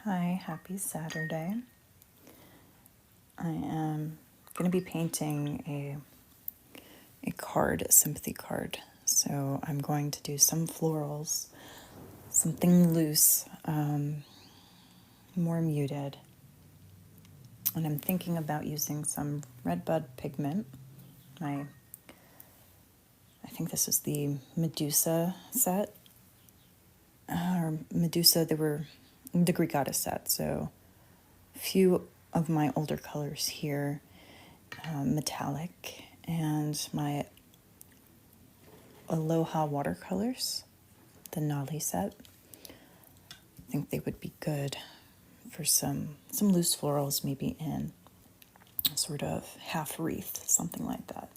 Hi, happy Saturday. I am going to be painting a card, a sympathy card. So I'm going to do some florals, something loose, more muted. And I'm thinking about using some red bud pigment. I think this is the Medusa set. Or Medusa, they were the Greek goddess set. So a few of my older colors here, metallic, and my Aloha watercolors, the Nali set. I think they would be good for some loose florals, maybe in a sort of half wreath, something like that.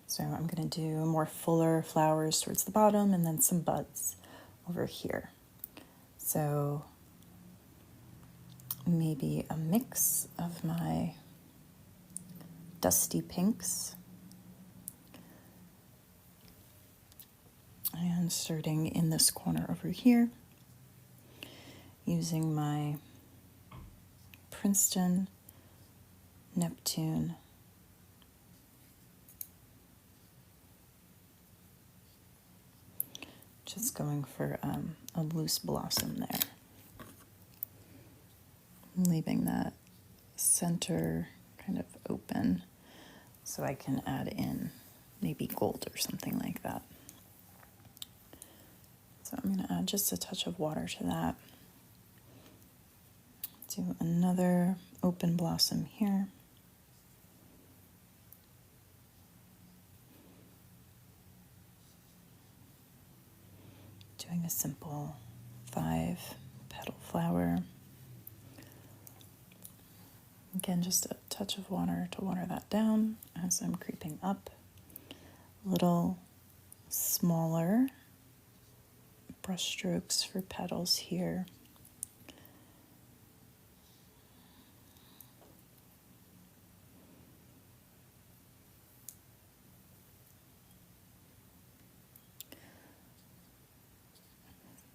So I'm going to do more fuller flowers towards the bottom and then some buds over here. So maybe a mix of my dusty pinks and starting in this corner over here using my Princeton, Neptune, just going for a loose blossom there. Leaving that center kind of open so I can add in maybe gold or something like that. So I'm going to add just a touch of water to that. Do another open blossom here. Doing a simple 5-petal flower. Again, just a touch of water to water that down as I'm creeping up. Little smaller brush strokes for petals here.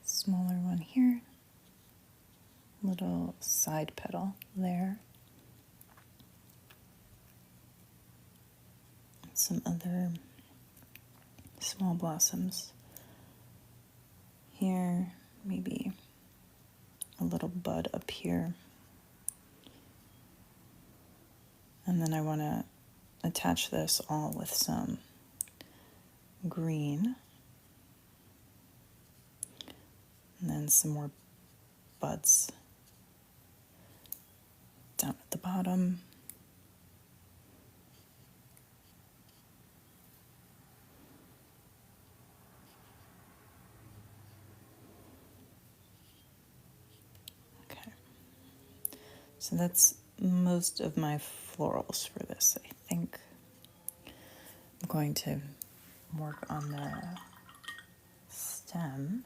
Smaller one here. Little side petal there. Some other small blossoms here, maybe a little bud up here. And then I want to attach this all with some green. And then some more buds down at the bottom. Okay. So that's most of my florals for this. I think I'm going to work on the stem.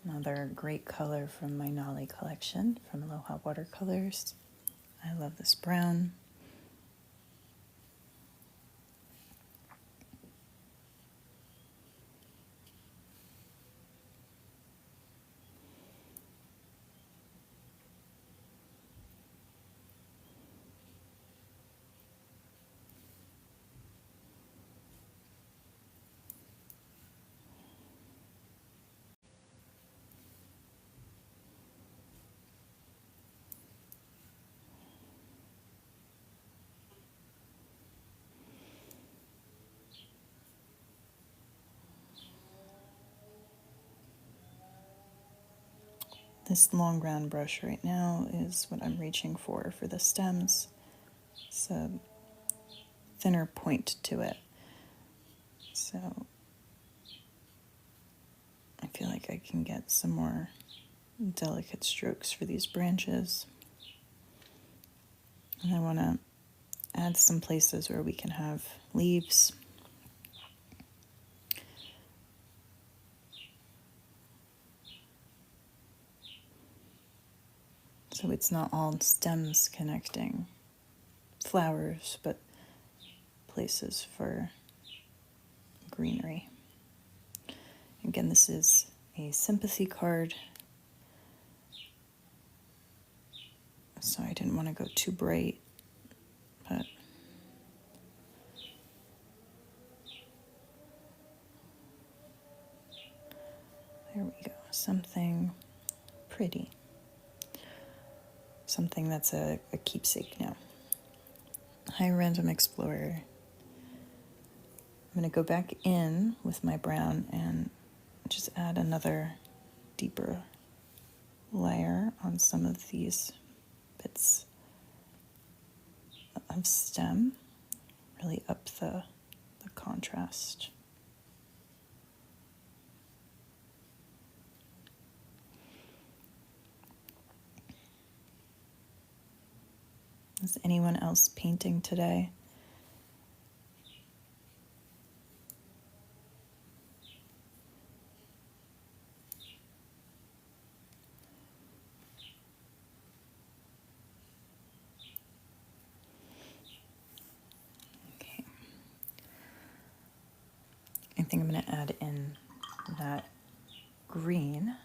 Another great color from my Nali collection from Aloha Watercolors. I love this brown. This long round brush right now is what I'm reaching for the stems. It's a thinner point to it. So I feel like I can get some more delicate strokes for these branches. And I want to add some places where we can have leaves. So it's not all stems connecting flowers, but places for greenery. Again, this is a sympathy card. so I didn't want to go too bright, but there we go. Something pretty. Something that's a keepsake now. Hi, Random Explorer. I'm going to go back in with my brown and just add another deeper layer on some of these bits of stem, really up the contrast. Is anyone else painting today? Okay. I think I'm going to add in that green.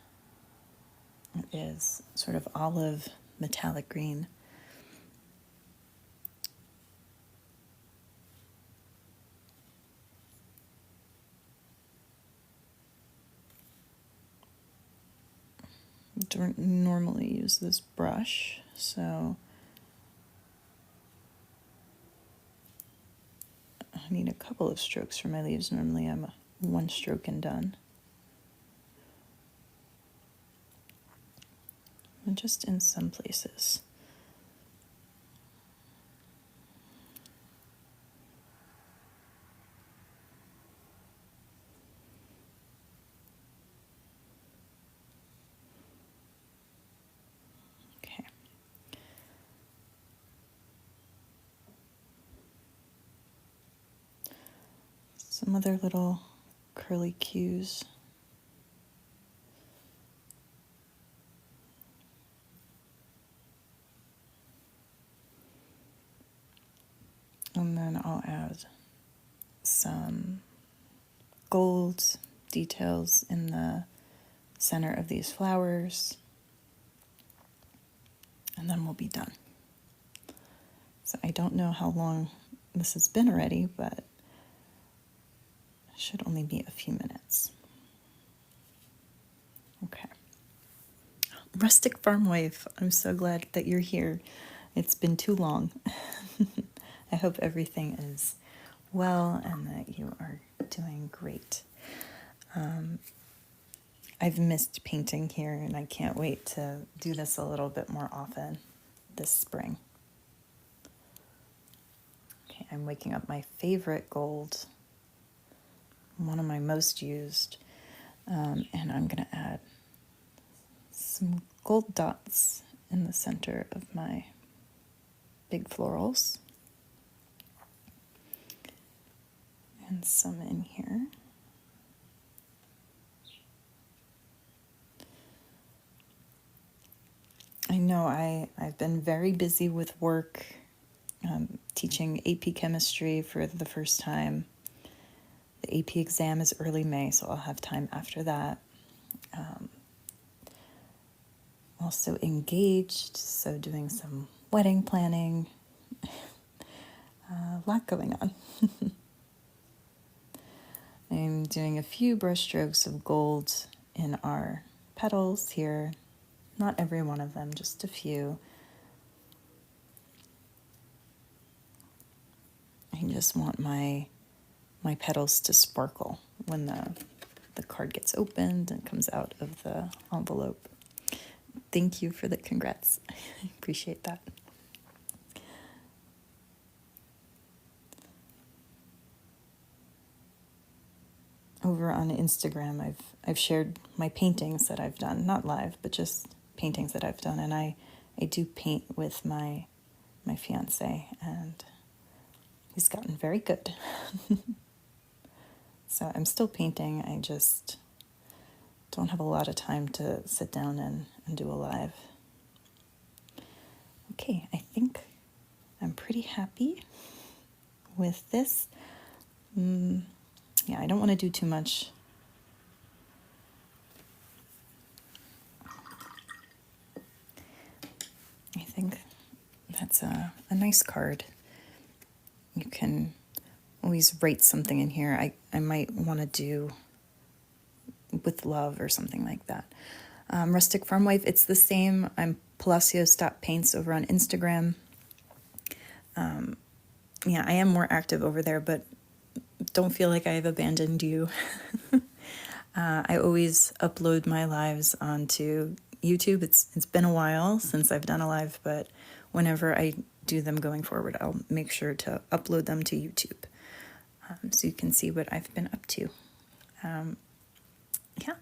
It is sort of olive metallic green. Don't normally use this brush, so I need a couple of strokes for my leaves. Normally I'm one stroke and done. And just in some places. Okay. Some other little curly cues. And then I'll add some gold details in the center of these flowers. And then we'll be done. So I don't know how long this has been already, but it should only be a few minutes. Okay. Rustic Farm Wife, I'm so glad that you're here. It's been too long. I hope everything is well and that you are doing great. I've missed painting here and I can't wait to do this a little bit more often this spring. Okay, I'm waking up my favorite gold, one of my most used, and I'm going to add some gold dots in the center of my big florals. And some in here. I know I've been very busy with work, teaching AP chemistry for the first time. The AP exam is early May, so I'll have time after that. Also engaged, so doing some wedding planning. A lot going on. I'm doing a few brush strokes of gold in our petals here. Not every one of them, just a few. I just want my petals to sparkle when the card gets opened and comes out of the envelope. Thank you for the congrats. I appreciate that. Over on Instagram, I've shared my paintings that I've done, not live, but just paintings that I've done, and I do paint with my fiance, and he's gotten very good. So I'm still painting. I just don't have a lot of time to sit down and do a live. Okay, I think I'm pretty happy with this. Yeah, I don't want to do too much. I think that's a nice card. You can always write something in here. I might want to do with love or something like that. Rustic Farm Wife, it's the same. I'm Palacios.paints over on Instagram. Yeah, I am more active over there, but don't feel like I've abandoned you. I always upload my lives onto YouTube. It's been a while since I've done a live, but whenever I do them going forward, I'll make sure to upload them to YouTube, so you can see what I've been up to. Yeah,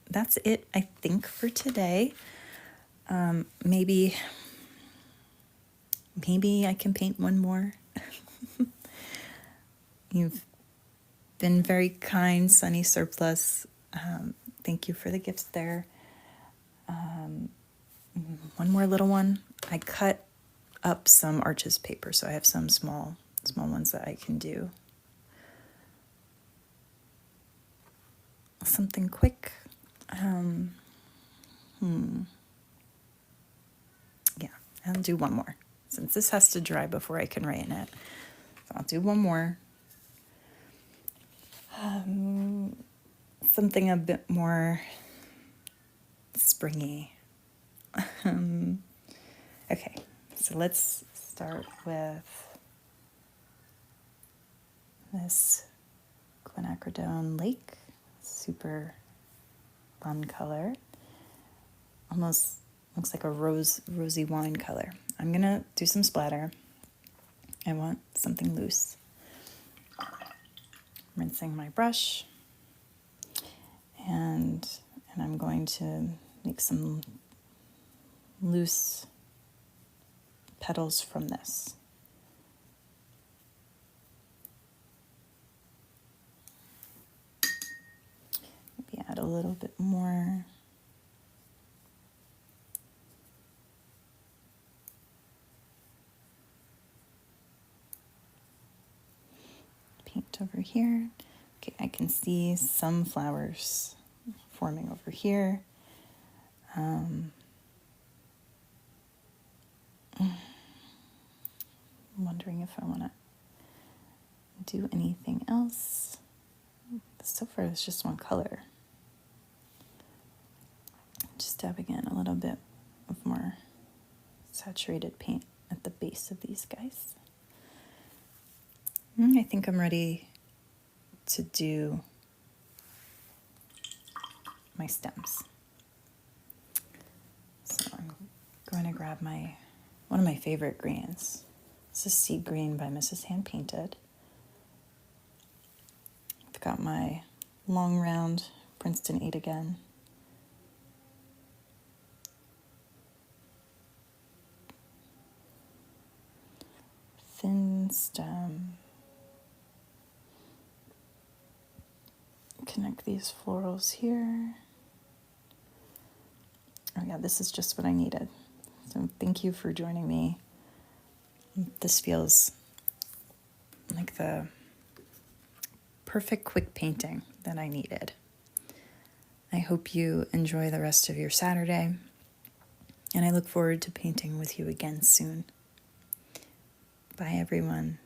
that's it, I think, for today. Maybe I can paint one more. You've been very kind, Sunny Surplus. Thank you for the gifts there. One more little one. I cut up some Arches paper, so I have some small ones that I can do. Something quick. Yeah, I'll do one more, since this has to dry before I can write in it. So I'll do one more. Something a bit more springy. Okay, so let's start with this quinacridone lake. Super fun color. Almost looks like a rosy wine color. I'm gonna do some splatter. I want something loose. Rinsing my brush, and I'm going to make some loose petals from this. Maybe add a little bit more. Paint over here. Okay, I can see some flowers forming over here. I'm wondering if I want to do anything else. So far, it's just one color. Just dabbing in a little bit of more saturated paint at the base of these guys. I think I'm ready to do my stems. So I'm going to grab one of my favorite greens. This is Sea Green by Mrs. Hand Painted. I've got my long round Princeton 8 again. Thin stem. Connect these florals here. Oh yeah, this is just what I needed. So thank you for joining me. This feels like the perfect quick painting that I needed. I hope you enjoy the rest of your Saturday, and I look forward to painting with you again soon. Bye, everyone.